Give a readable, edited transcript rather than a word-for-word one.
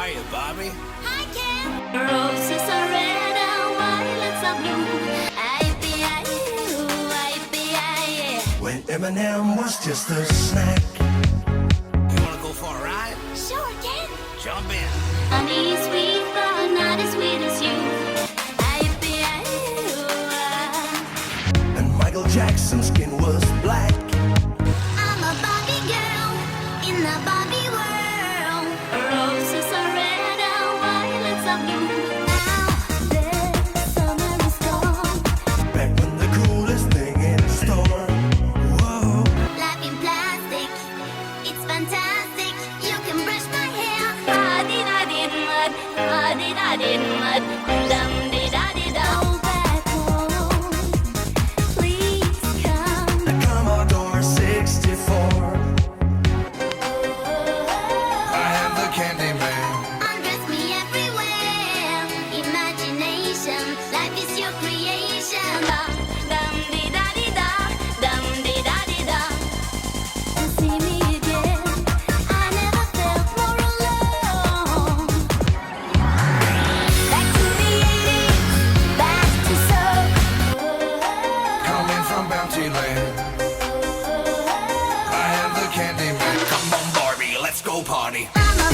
are you, Bobby? Hi, Ken. Roses are red and violets are blue. I-P-I-U. When Eminem was just a snack. You wanna go for a ride? Sure, Ken. Jump in. Honey is sweet, but not as sweet as you. I-P-I-U. And Michael Jackson's skin was black. I'm a Barbie girl in the Barbie world. Roses are red and violets are blue. Now the summer is gone. Back when the coolest thing in the store. Whoa. Life in plastic, it's fantastic. You can brush my hair. I did mud. Dum-de-da-de-dum. Go back home. Please come. The Commodore 64. I have the candy man. Undress me everywhere. Imagination, life is your creation. Dum-de-da-de-da, dum-de-da-de-da. And see me again. I never felt more alone. Back to the 80s, back to soul. Coming from Bounty Land. I have the candy man. Come on, Barbie, let's go party. I'm a